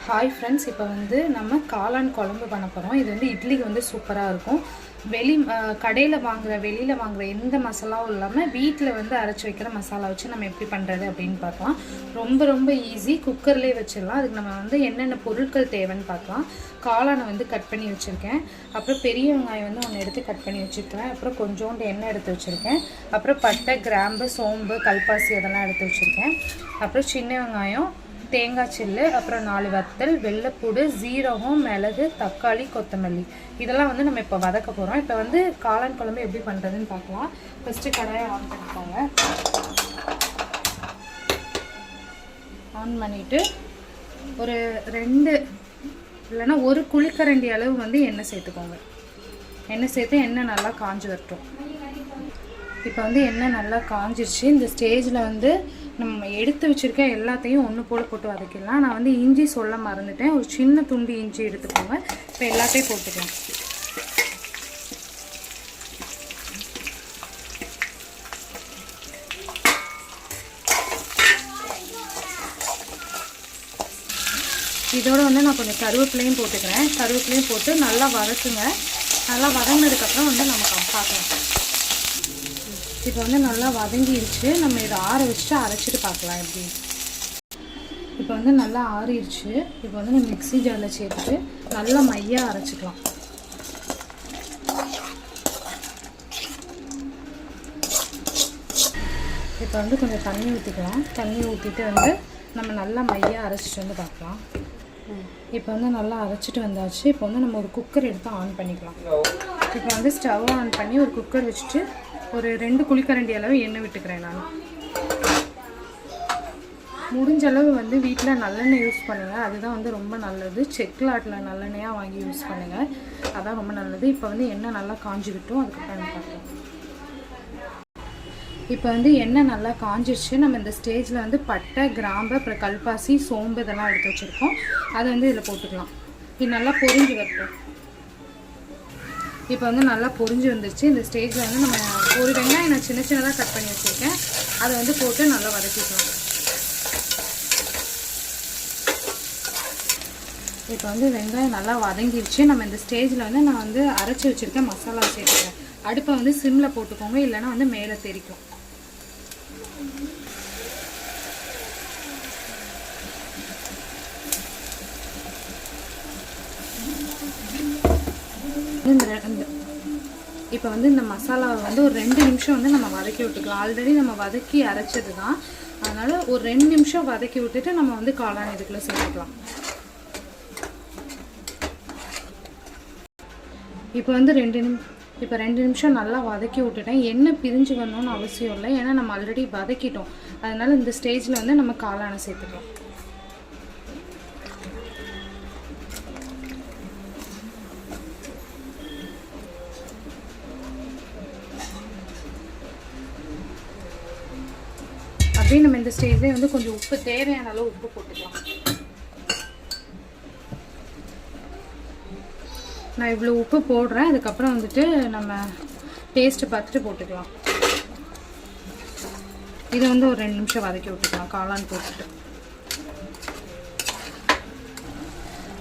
Hi friends, இப்போ வந்து நம்ம காளான் குழம்பு பண்ண போகிறோம். இது வந்து இட்லிக்கு வந்து சூப்பராக இருக்கும். வெளியில் வாங்குகிற எந்த மசாலாவும் இல்லாமல் வீட்டில் வந்து அரைச்சி வைக்கிற மசாலா வச்சு நம்ம எப்படி பண்ணுறது அப்படின்னு பார்க்கலாம். ரொம்ப ரொம்ப ஈஸி, குக்கர்லேயே வச்சிடலாம். அதுக்கு நம்ம வந்து என்னென்ன பொருட்கள் தேவைன்னு பார்க்கலாம். காளானை வந்து கட் பண்ணி வச்சுருக்கேன். அப்புறம் பெரிய வெங்காயம் வந்து ஒன்று எடுத்து கட் பண்ணி வச்சுருக்கேன். அப்புறம் கொஞ்சோண்டு எண்ணெய் எடுத்து வச்சுருக்கேன். அப்புறம் பட்டை, கிராம்பு, சோம்பு, கல்பாசி அதெல்லாம் எடுத்து வச்சுருக்கேன். அப்புறம் சின்ன வெங்காயம், தேங்காய் சில்லு, அப்புறம் 4 வத்தல், வெள்ளைப்பூடு, சீரகம், மிளகு, தக்காளி, கொத்தமல்லி இதெல்லாம் வந்து நம்ம இப்போ வதக்க போகிறோம். இப்போ வந்து காளான் குழம்பு எப்படி பண்ணுறதுன்னு பார்க்கலாம். ஃபஸ்ட்டு கடாயை ஆன் பண்ணிக்கோங்க. ஆன் பண்ணிவிட்டு ஒரு 2 இல்லைன்னா 1 குழிக்கரண்டி அளவு வந்து எண்ணெய் சேர்த்துக்கோங்க. எண்ணெய் சேர்த்து எண்ணெய் நல்லா காஞ்சி வரட்டும். இப்போ வந்து எண்ணெய் நல்லா காஞ்சிருச்சு. இந்த ஸ்டேஜில் வந்து நம்ம எடுத்து வச்சுருக்க எல்லாத்தையும் ஒன்று போல் போட்டு வதக்கிடலாம். நான் வந்து இஞ்சி சொல்ல மறந்துட்டேன். ஒரு சின்ன துண்டு இஞ்சி எடுத்துக்கோங்க. இப்போ எல்லாத்தையும் போட்டுக்கலாம். இதோட வந்து நான் கொஞ்சம் கருவேப்பிலையும் போட்டுக்கிறேன். கருவேப்பிலையும் போட்டு நல்லா வதக்குங்க. நல்லா வதங்கினதுக்கப்புறம் வந்து நம்ம பார்க்கலாம். இப்போ வந்து நல்லா வதங்கிடுச்சு. நம்ம இதை ஆற வச்சுட்டு அரைச்சிட்டு பார்க்கலாம் எப்படி. இப்போ வந்து நல்லா ஆறிடுச்சு. இப்போ வந்து நம்ம மிக்ஸி ஜாரில் சேர்த்துட்டு நல்லா மையாக அரைச்சிக்கலாம். இப்போ வந்து கொஞ்சம் தண்ணி ஊற்றிக்கலாம். தண்ணி ஊற்றிட்டு வந்து நம்ம நல்லா மையாக அரைச்சிட்டு வந்து பார்க்கலாம். இப்போ வந்து நல்லா அரைச்சிட்டு வந்தாச்சு. இப்போ வந்து நம்ம ஒரு குக்கர் எடுத்து ஆன் பண்ணிக்கலாம். இப்போ வந்து ஸ்டவ் ஆன் பண்ணி ஒரு குக்கர் வச்சுட்டு ஒரு 2 குழிக்கரண்டி அளவு எண்ணெய் விட்டுக்கிறேன். நான் முடிஞ்ச அளவு வந்து வீட்டில் நல்லெண்ணெய் யூஸ் பண்ணுங்கள். அதுதான் வந்து ரொம்ப நல்லது. செக்கில் ஆட்டில் நல்லெண்ணெயாக வாங்கி யூஸ் பண்ணுங்கள். அதான் ரொம்ப நல்லது. இப்போ வந்து எண்ணெய் நல்லா காஞ்சி விட்டோம். அதுக்கப்புறம் பார்க்கலாம். இப்போ வந்து எண்ணெய் நல்லா காஞ்சிடுச்சு. நம்ம இந்த ஸ்டேஜில் வந்து பட்டை, கிராம்பு, அப்புறம் கல்பாசி, சோம்பு இதெல்லாம் எடுத்து வச்சுருக்கோம். அதை வந்து இதில் போட்டுக்கலாம். இது நல்லா பொரிஞ்சு வரட்டும். இப்போ வந்து நல்லா பொரிஞ்சு வந்துருச்சு. இந்த ஸ்டேஜில் வந்து நம்ம ஒரு வெங்காயம் நான் சின்ன சின்னதாக கட் பண்ணி வச்சுருக்கேன். அதை வந்து போட்டு நல்லா வதக்கிக்கலாம். இப்போ வந்து வெங்காயம் நல்லா வதங்கிடுச்சு. நம்ம இந்த ஸ்டேஜில் வந்து நான் வந்து அரைச்சி வச்சுருக்கேன் மசாலா சேர்த்துக்கிறேன். அடுப்பை வந்து சிம்மில் போட்டுக்கோங்க, இல்லைன்னா வந்து மேலே தெரிக்கும். இப்போ வந்து இந்த மசாலாவை வந்து ஒரு 2 நிமிஷம் வந்து நம்ம வதக்கி விட்டுக்கலாம். ஆல்ரெடி நம்ம வதக்கி அரைச்சது தான். அதனால் ஒரு 2 நிமிஷம் வதக்கி விட்டுட்டு நம்ம வந்து காளான் இதுக்குள்ளே சேர்த்துக்கலாம். இப்போ வந்து 2 நிமிஷம் நல்லா வதக்கி விட்டுட்டேன். எண்ணெய் பிரிஞ்சு வரணும்னு அவசியம் இல்லை, ஏன்னா நம்ம ஆல்ரெடி வதக்கிட்டோம். அதனால் இந்த ஸ்டேஜில் வந்து நம்ம காளானை சேர்த்துக்கலாம். அப்படியே நம்ம இந்த ஸ்டேஜ்லேயே வந்து கொஞ்சம் உப்பு, தேவையான அளவு உப்பு போட்டுக்கலாம். நான் இவ்வளோ உப்பு போடுறேன். அதுக்கப்புறம் வந்துட்டு நம்ம டேஸ்ட்டு பார்த்துட்டு போட்டுக்கலாம். இதை வந்து ஒரு 2 நிமிஷம் வதக்கி விட்டுக்கலாம் காளான் போட்டுட்டு.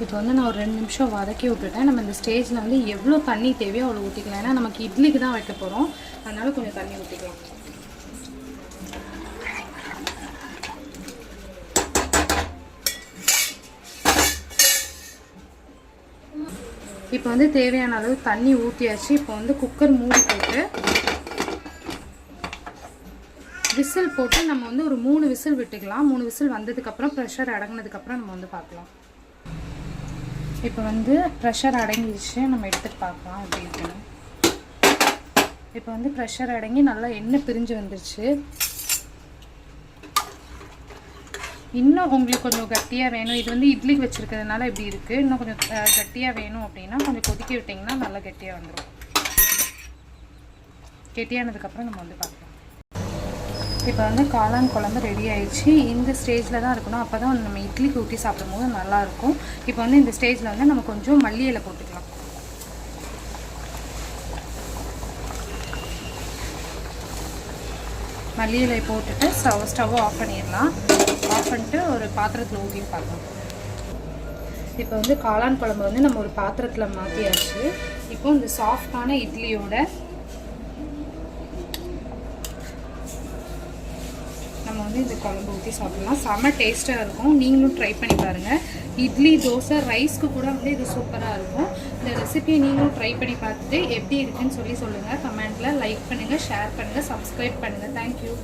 இப்போ வந்து நான் ஒரு 2 நிமிஷம் வதக்கி விட்டுட்டேன். நம்ம இந்த ஸ்டேஜில் வந்து எவ்வளோ தண்ணி தேவையோ அவ்வளோ ஊற்றிக்கலாம். ஏன்னா நமக்கு இட்லிக்கு தான் வைக்க போகிறோம். அதனால் கொஞ்சம் தண்ணி ஊற்றிக்கலாம். இப்போ வந்து தேவையான அளவு தண்ணி ஊற்றியாச்சு. இப்போ வந்து குக்கர் மூடி போட்டு விசில் போட்டு நம்ம வந்து ஒரு 3 விசில் விட்டுக்கலாம். 3 விசில் வந்ததுக்கப்புறம் ப்ரெஷர் அடங்கினதுக்கப்புறம் நம்ம வந்து பார்க்கலாம். இப்போ வந்து ப்ரெஷர் அடங்கிடுச்சு. நம்ம எடுத்துகிட்டு பார்க்கலாம் எப்படி இருக்குன்னு. இப்போ வந்து ப்ரெஷர் அடங்கி நல்லா எண்ணெய் பிரிஞ்சு வந்துருச்சு. இன்னும் உங்களுக்கு கொஞ்சம் கட்டியாக வேணும். இது வந்து இட்லிக்கு வச்சுருக்கிறதுனால இப்படி இருக்குது. இன்னும் கொஞ்சம் கட்டியாக வேணும் அப்படின்னா கொஞ்சம் கொதிக்க விட்டிங்கன்னா நல்லா கட்டியாக வந்துடும். கெட்டியானதுக்கப்புறம் நம்ம வந்து பார்க்கலாம். இப்போ வந்து காளான் குழம்பு ரெடி ஆயிடுச்சு. இந்த ஸ்டேஜில் தான் இருக்கணும். அப்போ தான் நம்ம இட்லிக்கு ஊற்றி சாப்பிடும்போது நல்லாயிருக்கும். இப்போ வந்து இந்த ஸ்டேஜில் வந்து நம்ம கொஞ்சம் மல்லி இலை போட்டுக்கலாம். மல்லி இலை போட்டுட்டு ஸ்டவ் ஆஃப் பண்ணிடலாம். ஆஃப் பண்ணிட்டு ஒரு பாத்திரத்தில் ஊற்றி பார்க்கலாம். இப்போ வந்து காளான் குழம்பு வந்து நம்ம ஒரு பாத்திரத்தில் மாற்றியாச்சு. இப்போ இந்த சாஃப்டான இட்லியோட நம்ம வந்து இந்த குழம்பு ஊற்றி சாப்பிடலாம். செம்ம டேஸ்ட்டாக இருக்கும். நீங்களும் ட்ரை பண்ணி பாருங்கள். இட்லி, தோசை, ரைஸ்க்கு கூட வந்து இது சூப்பராக இருக்கும். இந்த ரெசிபியை நீங்களும் ட்ரை பண்ணி பார்த்துட்டு எப்படி இருக்குன்னு சொல்லுங்கள். கமெண்ட்டில் லைக் பண்ணுங்கள், ஷேர் பண்ணுங்கள், சப்ஸ்கிரைப் பண்ணுங்கள். தேங்க்யூ.